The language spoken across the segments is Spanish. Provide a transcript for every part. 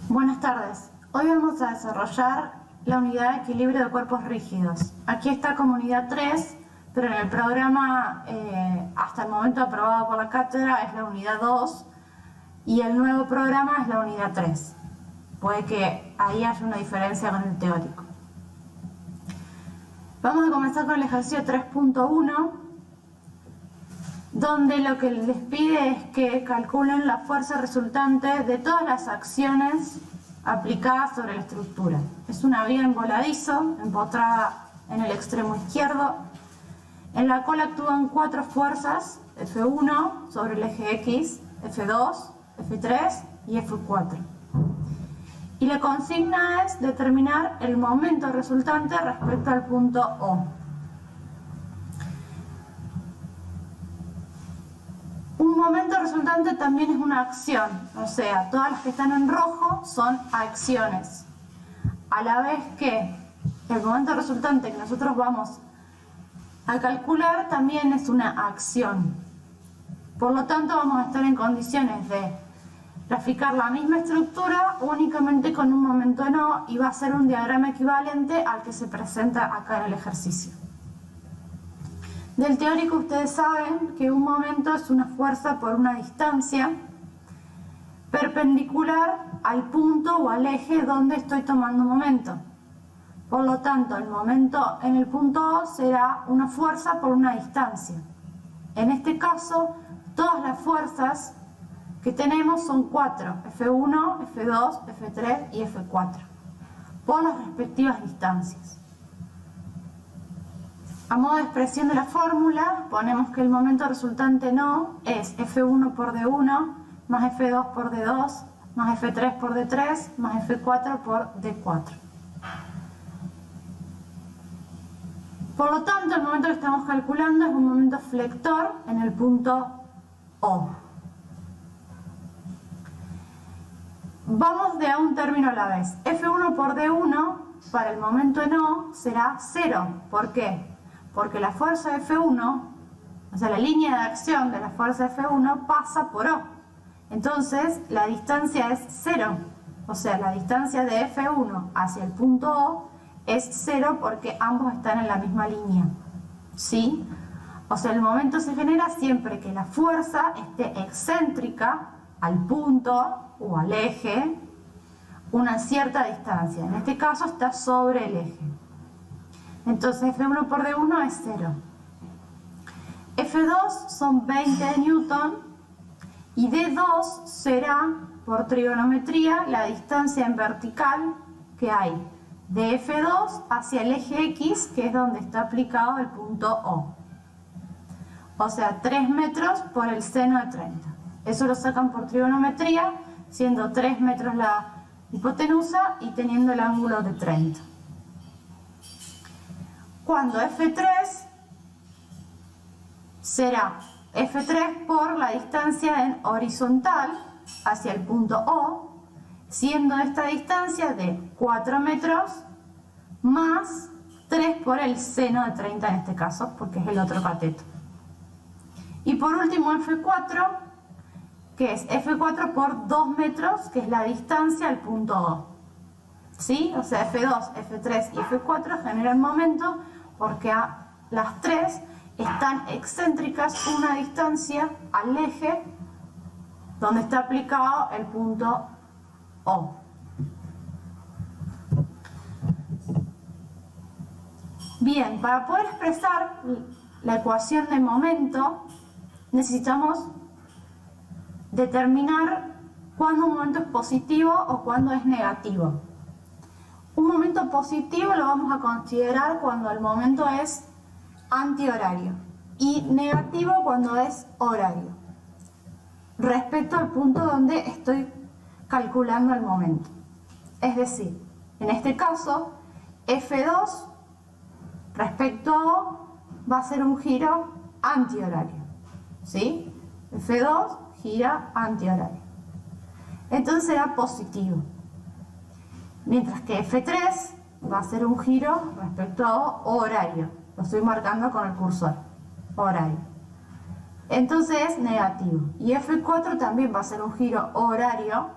Buenas tardes. Hoy vamos a desarrollar la unidad de equilibrio de cuerpos rígidos. Aquí está como unidad 3, pero en el programa hasta el momento aprobado por la cátedra es la unidad 2 y el nuevo programa es la unidad 3. Puede que ahí haya una diferencia con el teórico. Vamos a comenzar con el ejercicio 3.1, donde lo que les pide es que calculen la fuerza resultante de todas las acciones aplicadas sobre la estructura. Es una viga en voladizo, empotrada en el extremo izquierdo, en la cual actúan 4 fuerzas, F1 sobre el eje X, F2, F3 y F4. Y la consigna es determinar el momento resultante respecto al punto O. Un momento resultante también es una acción, o sea, todas las que están en rojo son acciones. A la vez que el momento resultante que nosotros vamos a calcular también es una acción. Por lo tanto, vamos a estar en condiciones de graficar la misma estructura únicamente con un momento en O y va a ser un diagrama equivalente al que se presenta acá en el ejercicio. Del teórico ustedes saben que un momento es una fuerza por una distancia perpendicular al punto o al eje donde estoy tomando momento. Por lo tanto, el momento en el punto O será una fuerza por una distancia. En este caso, todas las fuerzas que tenemos son 4, F1, F2, F3 y F4, por las respectivas distancias. A modo de expresión de la fórmula, ponemos que el momento resultante en O es F1 por D1, más F2 por D2, más F3 por D3, más F4 por D4. Por lo tanto, el momento que estamos calculando es un momento flector en el punto O. Vamos de a un término a la vez. F1 por D1 para el momento en O será 0. ¿Por qué? Porque la fuerza F1, o sea, la línea de acción de la fuerza F1 pasa por O. Entonces, la distancia es 0. O sea, la distancia de F1 hacia el punto O es 0 porque ambos están en la misma línea. ¿Sí? O sea, el momento se genera siempre que la fuerza esté excéntrica al punto o al eje una cierta distancia. En este caso está sobre el eje. Entonces F1 por D1 es 0. F2 son 20 newton y D2 será, por trigonometría, la distancia en vertical que hay de F2 hacia el eje X, que es donde está aplicado el punto O. O sea, 3 metros por el seno de 30. Eso lo sacan por trigonometría, siendo 3 metros la hipotenusa y teniendo el ángulo de 30. Cuando F3 será F3 por la distancia en horizontal hacia el punto O, siendo esta distancia de 4 metros más 3 por el seno de 30 en este caso, porque es el otro cateto. Y por último F4, que es F4 por 2 metros, que es la distancia al punto O. ¿Sí? O sea, F2, F3 y F4 generan momento porque las tres están excéntricas una distancia al eje donde está aplicado el punto O. Bien, para poder expresar la ecuación de momento necesitamos determinar cuándo un momento es positivo o cuándo es negativo. Un momento positivo lo vamos a considerar cuando el momento es antihorario y negativo cuando es horario, respecto al punto donde estoy calculando el momento. Es decir, en este caso, F2 respecto a O va a ser un giro antihorario. ¿Sí? F2 gira antihorario. Entonces será positivo. Mientras que F3 va a ser un giro respecto a horario. Lo estoy marcando con el cursor. Horario. Entonces es negativo. Y F4 también va a ser un giro horario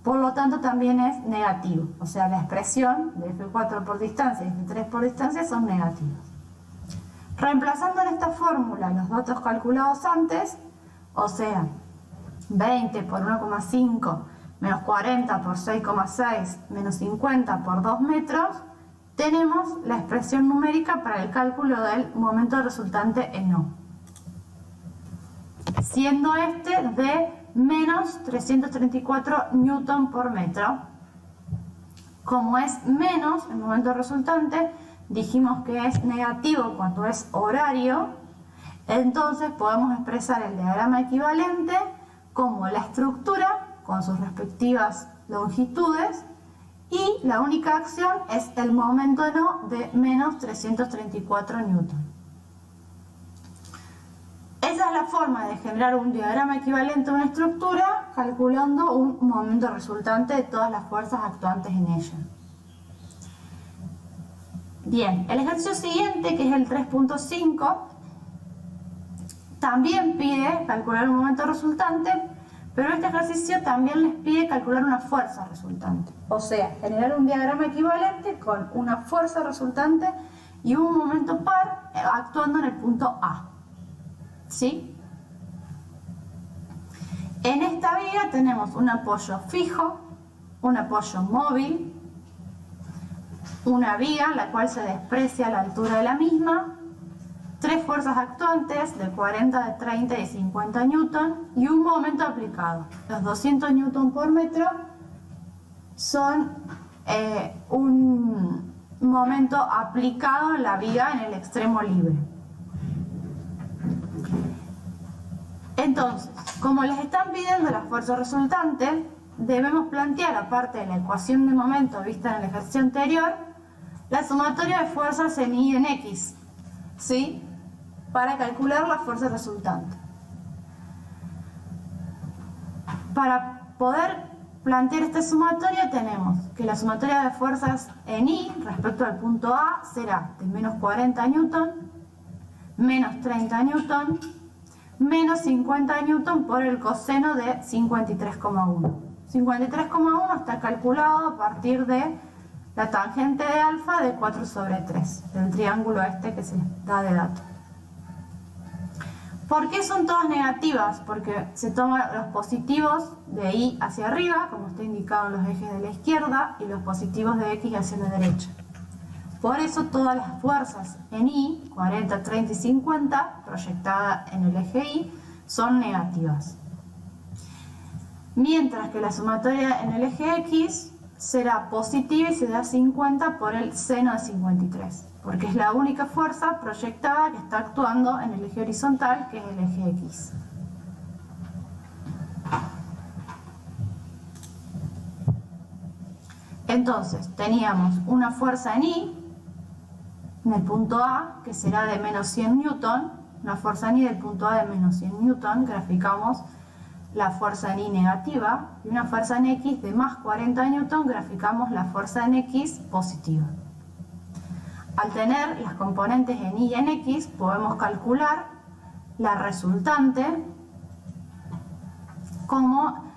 Por lo tanto también es negativo, o sea la expresión de F4 por distancia y F3 por distancia son negativos. Reemplazando en esta fórmula los datos calculados antes, o sea 20 por 1,5 menos 40 por 6,6 menos 50 por 2 metros, tenemos la expresión numérica para el cálculo del momento resultante en O, siendo este de menos 334 newton por metro. Como es menos el momento resultante, dijimos que es negativo cuando es horario, entonces podemos expresar el diagrama equivalente como la estructura con sus respectivas longitudes y la única acción es el momento en O de menos 334 newton. Esa es la forma de generar un diagrama equivalente a una estructura calculando un momento resultante de todas las fuerzas actuantes en ella. Bien, el ejercicio siguiente, que es el 3.5, también pide calcular un momento resultante, pero este ejercicio también les pide calcular una fuerza resultante. O sea, generar un diagrama equivalente con una fuerza resultante y un momento par actuando en el punto A. ¿Sí? En esta vía tenemos un apoyo fijo, un apoyo móvil, una vía en la cual se desprecia la altura de la misma, tres fuerzas actuantes de 40, de 30 y 50 newton y un momento aplicado. Los 200 newton por metro son un momento aplicado en la vía en el extremo libre. Entonces, como les están pidiendo la fuerza resultante, debemos plantear, aparte de la ecuación de momento vista en el ejercicio anterior, la sumatoria de fuerzas en Y y en X, ¿sí? Para calcular la fuerza resultante. Para poder plantear esta sumatoria tenemos que la sumatoria de fuerzas en Y respecto al punto A será de menos 40 newton, menos 30 newton, menos 50 newton por el coseno de 53,1. 53,1 está calculado a partir de la tangente de alfa de 4 sobre 3, del triángulo este que se da de dato. ¿Por qué son todas negativas? Porque se toman los positivos de Y hacia arriba, como está indicado en los ejes de la izquierda, y los positivos de X hacia la derecha. Por eso todas las fuerzas en Y, 40, 30 y 50, proyectadas en el eje Y, son negativas. Mientras que la sumatoria en el eje X será positiva y se da 50 por el seno de 53, porque es la única fuerza proyectada que está actuando en el eje horizontal, que es el eje X. Entonces, teníamos una fuerza en Y, en el punto A, que será de menos 100 newton, una fuerza en Y del punto A de menos 100 newton, graficamos la fuerza en Y negativa, y una fuerza en X de más 40 newton, graficamos la fuerza en X positiva. Al tener las componentes en Y y en X, podemos calcular la resultante como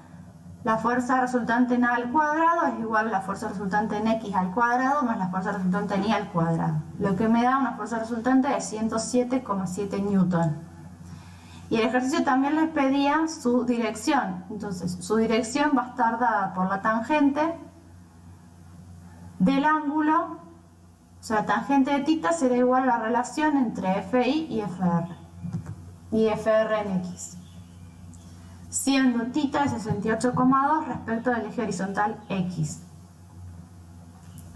la fuerza resultante en A al cuadrado es igual a la fuerza resultante en X al cuadrado más la fuerza resultante en Y al cuadrado, lo que me da una fuerza resultante de 107,7 newton. Y el ejercicio también les pedía su dirección, entonces su dirección va a estar dada por la tangente del ángulo, o sea, la tangente de θ será igual a la relación entre FI y FR, y FR en X, siendo θ de 68,2 respecto del eje horizontal X.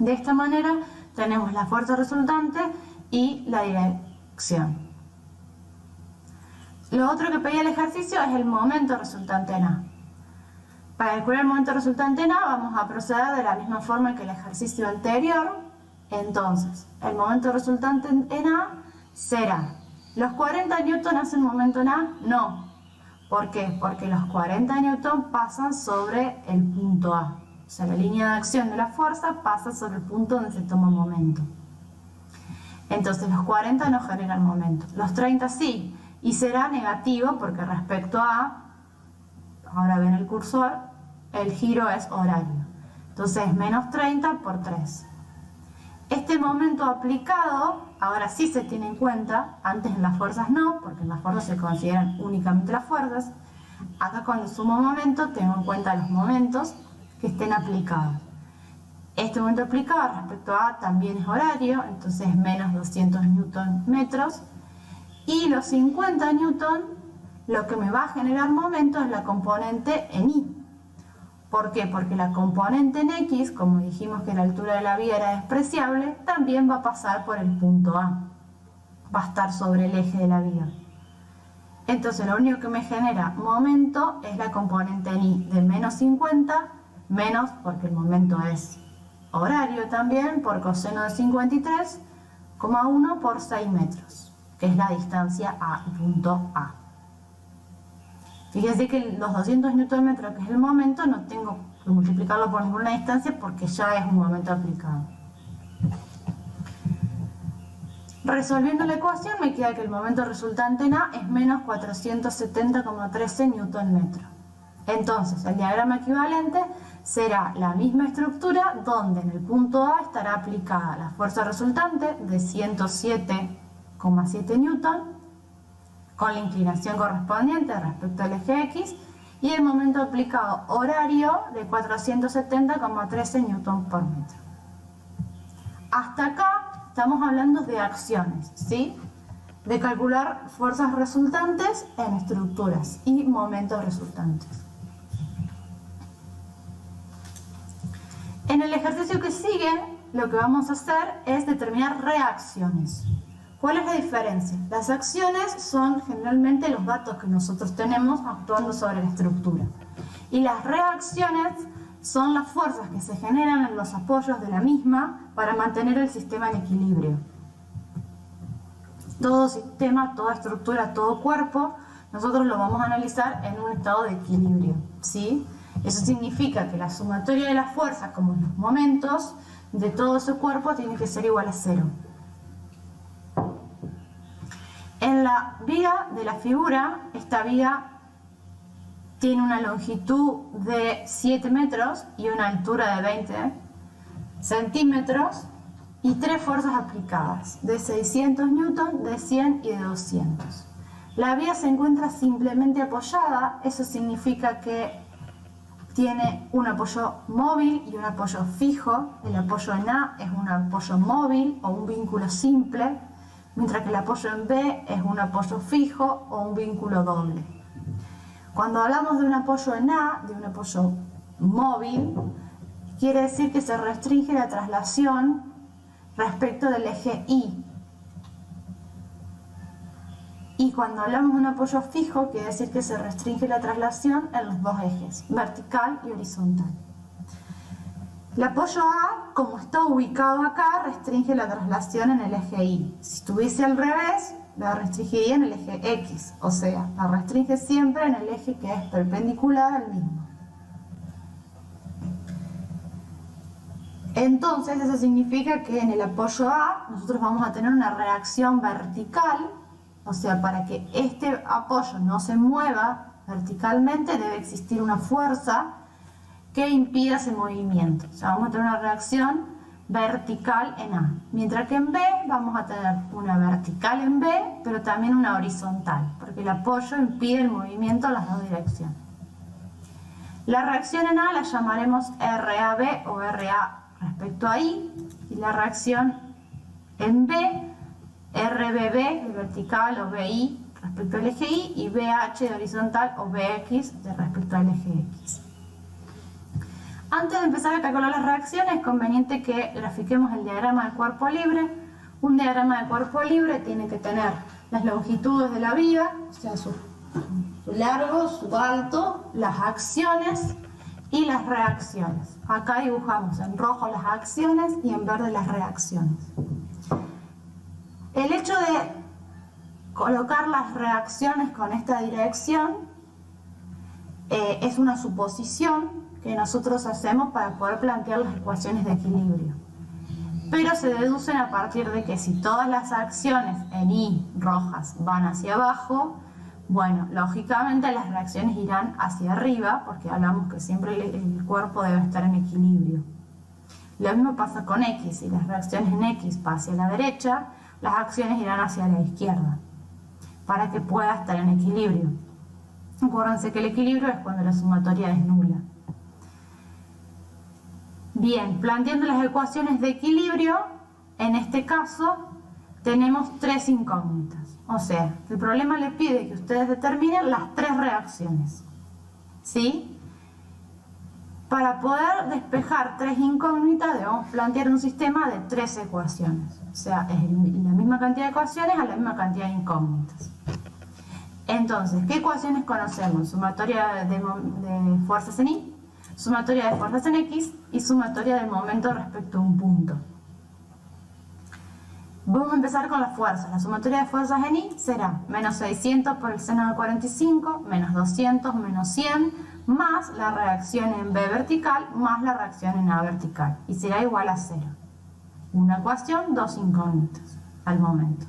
De esta manera tenemos la fuerza resultante y la dirección. Lo otro que pedía el ejercicio es el momento resultante en A. Para calcular el momento resultante en A vamos a proceder de la misma forma que el ejercicio anterior. Entonces, el momento resultante en A será, ¿los 40 newton hacen momento en A? No. ¿Por qué? Porque los 40 newton pasan sobre el punto A. O sea, la línea de acción de la fuerza pasa sobre el punto donde se toma momento. Entonces, los 40 no generan momento. Los 30 sí. Y será negativo porque respecto a, ahora ven el cursor, el giro es horario. Entonces, menos 30 por 3. Este momento aplicado, ahora sí se tiene en cuenta, antes en las fuerzas no, porque en las fuerzas se consideran únicamente las fuerzas. Acá cuando sumo momento, tengo en cuenta los momentos que estén aplicados. Este momento aplicado respecto a A también es horario, entonces menos 200 Newton metros. Y los 50 Newton, lo que me va a generar momento es la componente en I. ¿Por qué? Porque la componente en X, como dijimos que la altura de la vía era despreciable, también va a pasar por el punto A. Va a estar sobre el eje de la vía. Entonces lo único que me genera momento es la componente en I de menos 50, menos porque el momento es horario también, por coseno de 53,1 por 6 metros, que es la distancia a punto A. Fíjense que los 200 Nm, que es el momento, no tengo que multiplicarlo por ninguna distancia porque ya es un momento aplicado. Resolviendo la ecuación me queda que el momento resultante en A es menos 470,13 Nm. Entonces el diagrama equivalente será la misma estructura donde en el punto A estará aplicada la fuerza resultante de 107,7 Newton con la inclinación correspondiente respecto al eje X y el momento aplicado horario de 470,13 Newton por metro. Hasta acá estamos hablando de acciones, ¿sí? De calcular fuerzas resultantes en estructuras y momentos resultantes. En el ejercicio que sigue, lo que vamos a hacer es determinar reacciones. ¿Cuál es la diferencia? Las acciones son generalmente los datos que nosotros tenemos actuando sobre la estructura. Y las reacciones son las fuerzas que se generan en los apoyos de la misma para mantener el sistema en equilibrio. Todo sistema, toda estructura, todo cuerpo, nosotros lo vamos a analizar en un estado de equilibrio, ¿sí? Eso significa que la sumatoria de las fuerzas, como en los momentos, de todo ese cuerpo tiene que ser igual a 0. En la viga de la figura, esta viga tiene una longitud de 7 metros y una altura de 20 centímetros y 3 fuerzas aplicadas, de 600 newton, de 100 y de 200. La viga se encuentra simplemente apoyada, eso significa que tiene un apoyo móvil y un apoyo fijo. El apoyo en A es un apoyo móvil o un vínculo simple, mientras que el apoyo en B es un apoyo fijo o un vínculo doble. Cuando hablamos de un apoyo en A, de un apoyo móvil, quiere decir que se restringe la traslación respecto del eje Y. Y cuando hablamos de un apoyo fijo, quiere decir que se restringe la traslación en los dos ejes, vertical y horizontal. El apoyo A, como está ubicado acá, restringe la traslación en el eje Y. Si estuviese al revés, la restringiría en el eje X, o sea, la restringe siempre en el eje que es perpendicular al mismo. Entonces, eso significa que en el apoyo A nosotros vamos a tener una reacción vertical, o sea, para que este apoyo no se mueva verticalmente debe existir una fuerza que impida ese movimiento. O sea, vamos a tener una reacción vertical en A. Mientras que en B vamos a tener una vertical en B, pero también una horizontal, porque el apoyo impide el movimiento en las dos direcciones. La reacción en A la llamaremos RAB o RA respecto a I, y la reacción en B, RBB de vertical o BI respecto al eje Y, y BH de horizontal o BX de respecto al eje X. Antes de empezar a calcular las reacciones, es conveniente que grafiquemos el diagrama del cuerpo libre. Un diagrama de cuerpo libre tiene que tener las longitudes de la viga, o sea, su largo, su alto, las acciones y las reacciones. Acá dibujamos en rojo las acciones y en verde las reacciones. El hecho de colocar las reacciones con esta dirección es una suposición que nosotros hacemos para poder plantear las ecuaciones de equilibrio. Pero se deducen a partir de que si todas las acciones en Y rojas van hacia abajo, Bueno, lógicamente las reacciones irán hacia arriba porque hablamos que siempre el cuerpo debe estar en equilibrio. Lo mismo pasa con X, si las reacciones en X van hacia la derecha, las acciones irán hacia la izquierda para que pueda estar en equilibrio. Acuérdense que el equilibrio es cuando la sumatoria es nula. Bien, planteando las ecuaciones de equilibrio, en este caso tenemos tres incógnitas. O sea, el problema le pide que ustedes determinen las tres reacciones. ¿Sí? Para poder despejar tres incógnitas debemos plantear un sistema de tres ecuaciones. O sea, es la misma cantidad de ecuaciones a la misma cantidad de incógnitas. Entonces, ¿qué ecuaciones conocemos? Sumatoria de fuerzas en Y, sumatoria de fuerzas en X y sumatoria del momento respecto a un punto. Vamos a empezar con las fuerzas. La sumatoria de fuerzas en Y será menos 600 por el seno de 45, menos 200, menos 100, más la reacción en B vertical, más la reacción en A vertical. Y será igual a 0. Una ecuación, dos incógnitas al momento.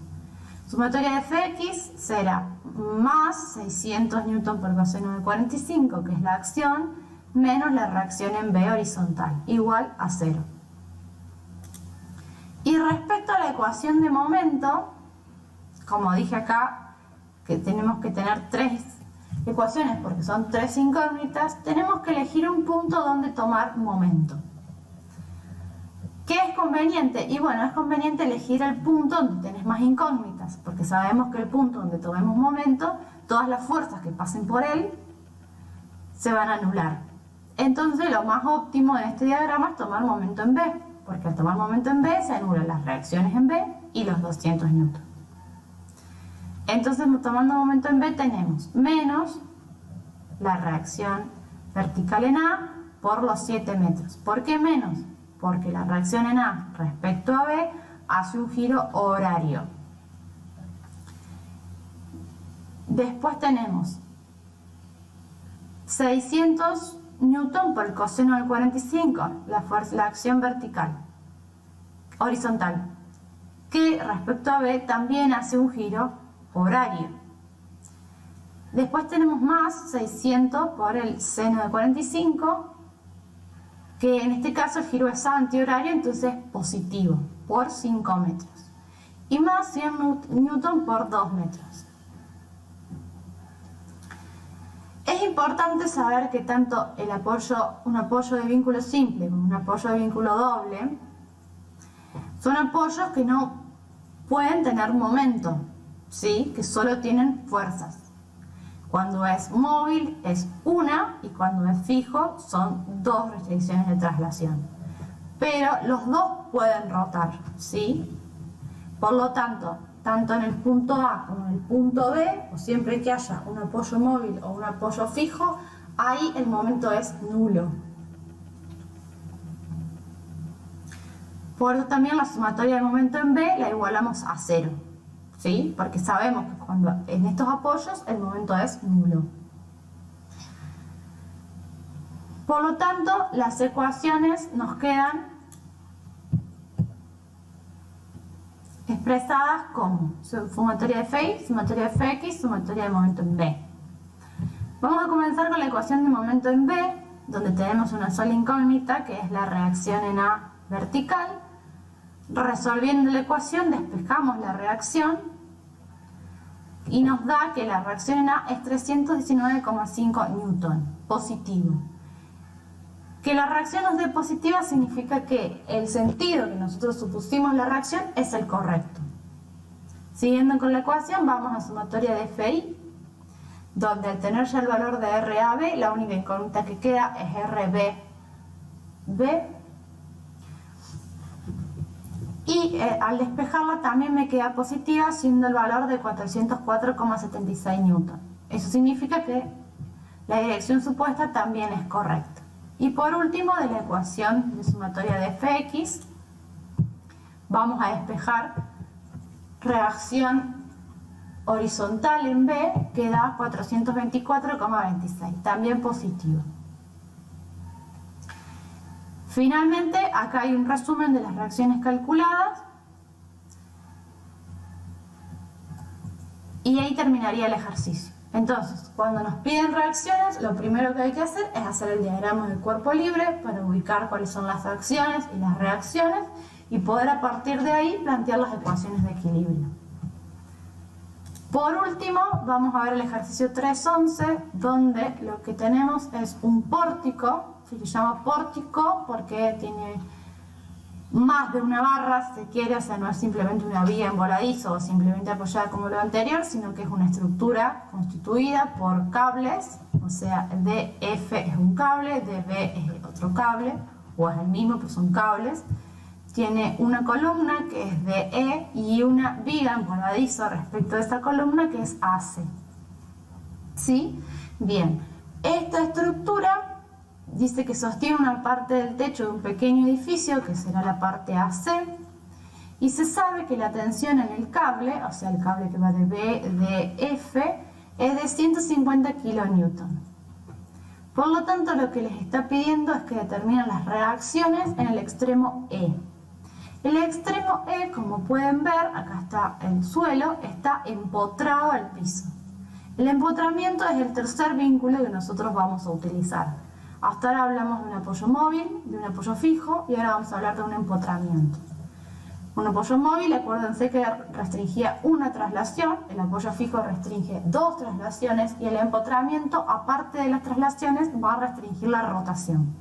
Sumatoria de Fx será más 600 newton por coseno de 45, que es la acción, menos la reacción en B horizontal, igual a 0. Y respecto a la ecuación de momento, como dije acá, que tenemos que tener tres ecuaciones porque son tres incógnitas, tenemos que elegir un punto donde tomar momento. ¿Qué es conveniente? Y bueno, es conveniente elegir el punto donde tenés más incógnitas, porque sabemos que el punto donde tomemos momento, todas las fuerzas que pasen por él se van a anular. Entonces lo más óptimo en este diagrama es tomar momento en B, porque al tomar momento en B se anulan las reacciones en B y los 200 newton. Entonces, tomando momento en B tenemos menos la reacción vertical en A por los 7 metros. ¿Por qué menos? Porque la reacción en A respecto a B hace un giro horario. Después tenemos 600 newton por el coseno del 45, la acción vertical, horizontal, que respecto a B también hace un giro horario. Después tenemos más 600 por el seno de 45, que en este caso el giro es antihorario, entonces positivo, por 5 metros. Y más 100 newton por 2 metros. Es importante saber que tanto un apoyo de vínculo simple como un apoyo de vínculo doble son apoyos que no pueden tener momento, ¿sí? Que solo tienen fuerzas. Cuando es móvil es una y cuando es fijo son dos restricciones de traslación. Pero los dos pueden rotar, ¿sí? Por lo tanto, tanto en el punto A como en el punto B, o siempre que haya un apoyo móvil o un apoyo fijo, ahí el momento es nulo. Por eso también la sumatoria de momento en B la igualamos a 0. ¿Sí? Porque sabemos que cuando en estos apoyos el momento es nulo. Por lo tanto, las ecuaciones nos quedan expresadas como sumatoria de Φ, sumatoria de Fx, sumatoria de momento en B. Vamos a comenzar con la ecuación de momento en B, donde tenemos una sola incógnita, que es la reacción en A vertical. Resolviendo la ecuación, despejamos la reacción y nos da que la reacción en A es 319,5 newton, positivo. Que la reacción nos dé positiva significa que el sentido que nosotros supusimos la reacción es el correcto. Siguiendo con la ecuación, vamos a sumatoria de Fi, donde al tener ya el valor de RAB, la única incógnita que queda es RBB. Y al despejarla también me queda positiva, siendo el valor de 404,76 newton. Eso significa que la dirección supuesta también es correcta. Y por último, de la ecuación de sumatoria de Fx, vamos a despejar reacción horizontal en B, que da 424,26, también positivo. Finalmente, acá hay un resumen de las reacciones calculadas y ahí terminaría el ejercicio. Entonces, cuando nos piden reacciones, lo primero que hay que hacer es hacer el diagrama del cuerpo libre para ubicar cuáles son las acciones y las reacciones y poder a partir de ahí plantear las ecuaciones de equilibrio. Por último, vamos a ver el ejercicio 3.11, donde lo que tenemos es un pórtico, se llama pórtico porque tiene más de una barra, si se quiere, o sea, no es simplemente una vía en voladizo o simplemente apoyada como lo anterior, sino que es una estructura constituida por cables, o sea, DF es un cable, DB es otro cable, o es el mismo, pues son cables. Tiene una columna que es DE y una viga en voladizo respecto de esta columna que es AC. ¿Sí? Bien, esta estructura dice que sostiene una parte del techo de un pequeño edificio, que será la parte AC, y se sabe que la tensión en el cable, o sea, el cable que va de B, de F, es de 150 kN. Por lo tanto, lo que les está pidiendo es que determinen las reacciones en el extremo E. El extremo E, como pueden ver, acá está el suelo, está empotrado al piso. El empotramiento es el tercer vínculo que nosotros vamos a utilizar. Hasta ahora hablamos de un apoyo móvil, de un apoyo fijo y ahora vamos a hablar de un empotramiento. Un apoyo móvil, acuérdense que restringía una traslación, el apoyo fijo restringe 2 traslaciones y el empotramiento, aparte de las traslaciones, va a restringir la rotación.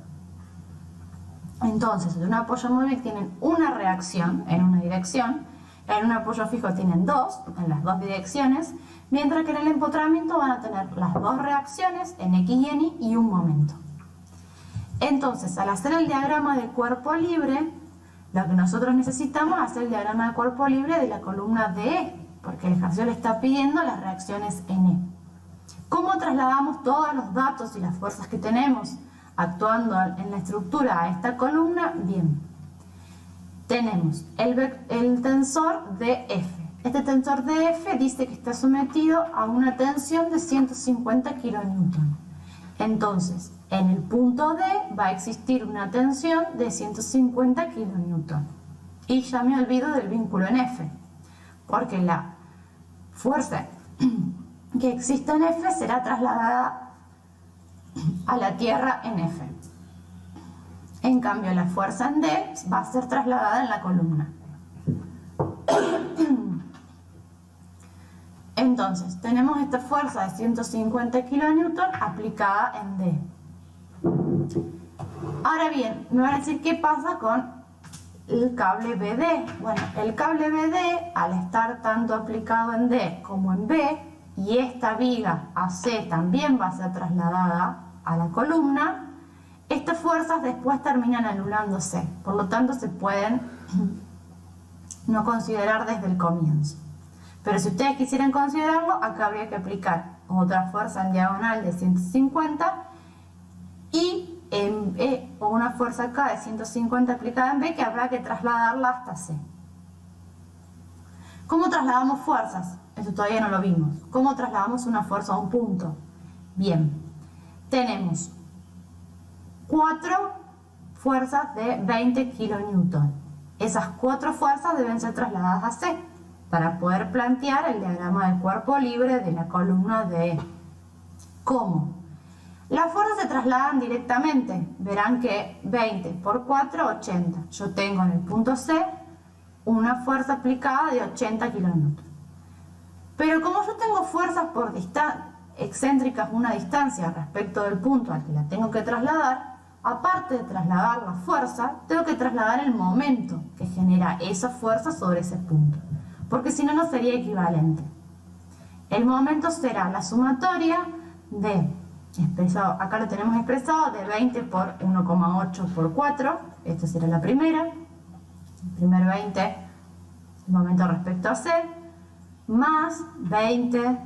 Entonces, en un apoyo móvil tienen una reacción en una dirección, en un apoyo fijo tienen 2 en las 2 direcciones, mientras que en el empotramiento van a tener las 2 reacciones en X y en Y y un momento. Entonces, al hacer el diagrama de cuerpo libre, lo que nosotros necesitamos es hacer el diagrama de cuerpo libre de la columna DE, porque el ejercicio le está pidiendo las reacciones en E. ¿Cómo trasladamos todos los datos y las fuerzas que tenemos actuando en la estructura a esta columna? Bien, tenemos el tensor DF. Este tensor DF dice que está sometido a una tensión de 150 kN. Entonces, en el punto D va a existir una tensión de 150 kN. Y ya me olvido del vínculo en F, porque la fuerza que existe en F será trasladada a la Tierra en F. En cambio, la fuerza en D va a ser trasladada en la columna. Entonces, tenemos esta fuerza de 150 kN aplicada en D. Ahora bien, me van a decir qué pasa con el cable BD. Bueno, el cable BD, al estar tanto aplicado en D como en B, y esta viga AC también va a ser trasladada a la columna, estas fuerzas después terminan anulándose, por lo tanto se pueden no considerar desde el comienzo. Pero si ustedes quisieran considerarlo, acá habría que aplicar otra fuerza en diagonal de 150 y en B, o una fuerza acá de 150 aplicada en B que habrá que trasladarla hasta C. ¿Cómo trasladamos fuerzas? Eso todavía no lo vimos. ¿Cómo trasladamos una fuerza a un punto? Bien, tenemos 4 fuerzas de 20 kN. Esas 4 fuerzas deben ser trasladadas a C para poder plantear el diagrama del cuerpo libre de la columna de E. ¿Cómo? Las fuerzas se trasladan directamente. Verán que 20 por 4, 80. Yo tengo en el punto C una fuerza aplicada de 80 kN. Pero como yo tengo fuerzas por excéntricas una distancia respecto del punto al que la tengo que trasladar, aparte de trasladar la fuerza, tengo que trasladar el momento que genera esa fuerza sobre ese punto, porque si no, no sería equivalente. El momento será la sumatoria de, acá lo tenemos expresado, de 20 por 1,8 por 4, esta será la primera, el primer 20, el momento respecto a C, más 20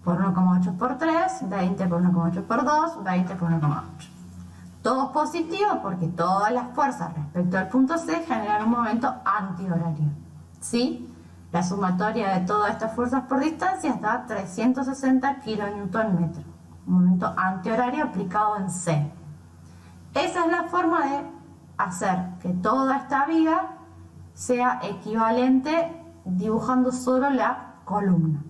por 1,8 por 3, 20 por 1,8 por 2, 20 por 1,8. Todo es positivo porque todas las fuerzas respecto al punto C generan un momento antihorario. ¿Sí? La sumatoria de todas estas fuerzas por distancia da 360 kN, un momento antihorario aplicado en C. Esa es la forma de hacer que toda esta viga sea equivalente dibujando solo la columna.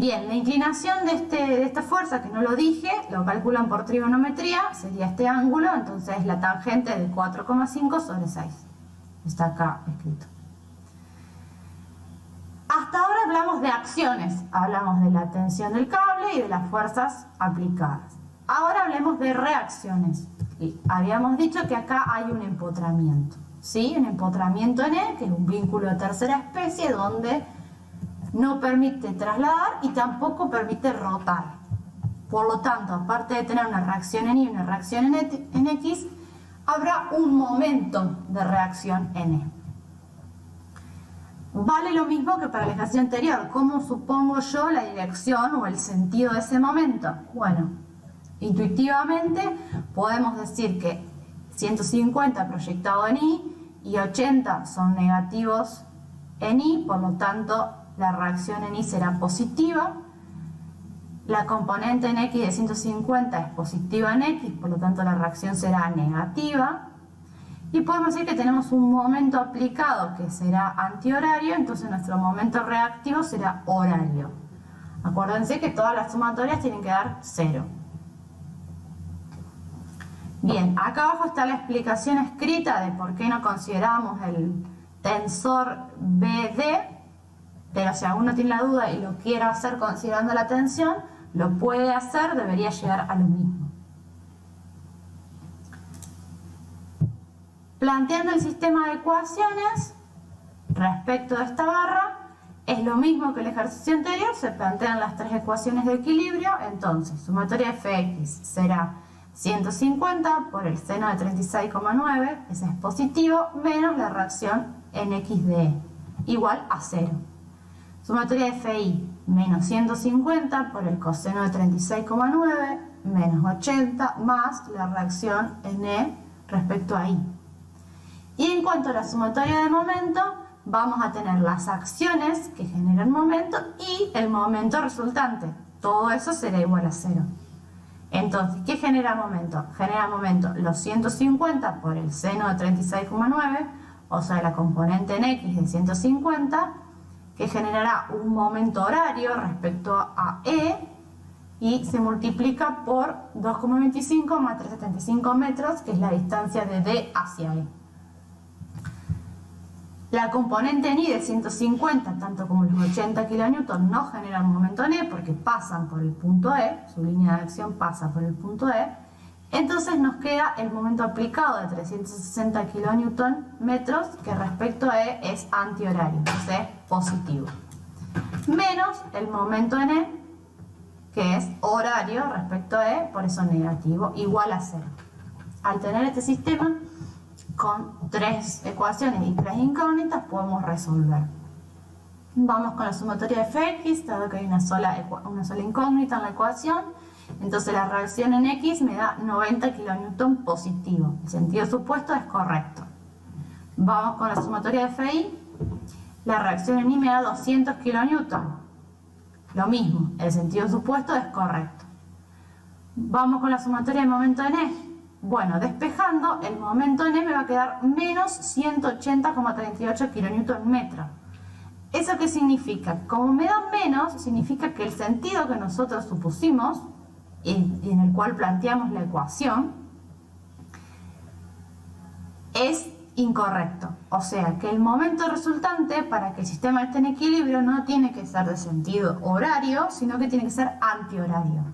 Bien, la inclinación de esta fuerza, que no lo dije, lo calculan por trigonometría, sería este ángulo, entonces la tangente de 4,5 sobre 6. Está acá escrito. Hasta ahora hablamos de acciones, hablamos de la tensión del cable y de las fuerzas aplicadas. Ahora hablemos de reacciones. Y habíamos dicho que acá hay un empotramiento, ¿sí? Un empotramiento en E, que es un vínculo de tercera especie donde no permite trasladar y tampoco permite rotar. Por lo tanto, aparte de tener una reacción en Y y una reacción en X, habrá un momento de reacción en E. Vale lo mismo que para el ejercicio anterior. ¿Cómo supongo yo la dirección o el sentido de ese momento? Bueno, intuitivamente podemos decir que 150 proyectado en Y 80 son negativos en Y, por lo tanto la reacción en Y será positiva. La componente en X de 150 es positiva en X, por lo tanto la reacción será negativa. Y podemos decir que tenemos un momento aplicado que será antihorario, entonces nuestro momento reactivo será horario. Acuérdense que todas las sumatorias tienen que dar 0. Bien, acá abajo está la explicación escrita de por qué no consideramos el tensor BD, pero si alguno tiene la duda y lo quiere hacer considerando la tensión, lo puede hacer, debería llegar a lo mismo. Planteando el sistema de ecuaciones respecto de esta barra, es lo mismo que el ejercicio anterior, se plantean las tres ecuaciones de equilibrio, entonces sumatoria de fx será 150 por el seno de 36,9, ese es positivo, menos la reacción en x de E, igual a 0. Sumatoria de fi menos 150 por el coseno de 36,9 menos 80 más la reacción en E respecto a I. Y en cuanto a la sumatoria de momento, vamos a tener las acciones que generan momento y el momento resultante. Todo eso será igual a 0. Entonces, ¿qué genera momento? Genera momento los 150 por el seno de 36,9, o sea, la componente en X de 150, que generará un momento horario respecto a E y se multiplica por 2,25 más 375 metros, que es la distancia de D hacia E. La componente en I de 150, tanto como los 80 kN, no generan momento en E porque pasan por el punto E, su línea de acción pasa por el punto E. Entonces nos queda el momento aplicado de 360 kN, que respecto a E es antihorario, o sea, es positivo. Menos el momento en E, que es horario respecto a E, por eso negativo, igual a 0. Al tener este sistema con tres ecuaciones y tres incógnitas podemos resolver. Vamos con la sumatoria de Fx, dado que hay una sola incógnita en la ecuación. Entonces la reacción en X me da 90 kN positivo. El sentido supuesto es correcto. Vamos con la sumatoria de Fi. La reacción en Y me da 200 kN. Lo mismo, el sentido supuesto es correcto. Vamos con la sumatoria de momento en E. Bueno, despejando, el momento en E me va a quedar menos 180,38 kN. ¿Eso qué significa? Como me da menos, significa que el sentido que nosotros supusimos y en el cual planteamos la ecuación es incorrecto. O sea, que el momento resultante para que el sistema esté en equilibrio no tiene que ser de sentido horario, sino que tiene que ser antihorario.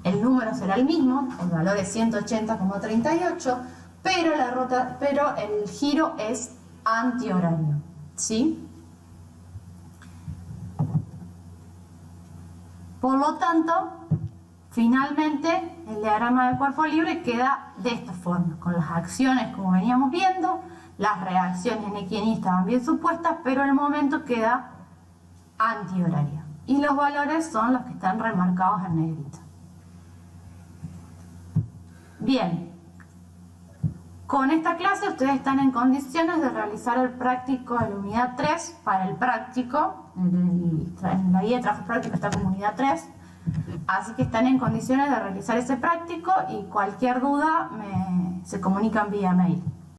El número será el mismo, el valor es 180,38, pero el giro es antihorario, ¿sí? Por lo tanto, finalmente el diagrama del cuerpo libre queda de esta forma, con las acciones como veníamos viendo, las reacciones en X y en Y estaban bien supuestas, pero el momento queda antihorario. Y los valores son los que están remarcados en negrito. Bien, con esta clase ustedes están en condiciones de realizar el práctico de la unidad 3 para el práctico. En la guía de trabajo práctico está como unidad 3. Así que están en condiciones de realizar ese práctico y cualquier duda se comunican vía mail.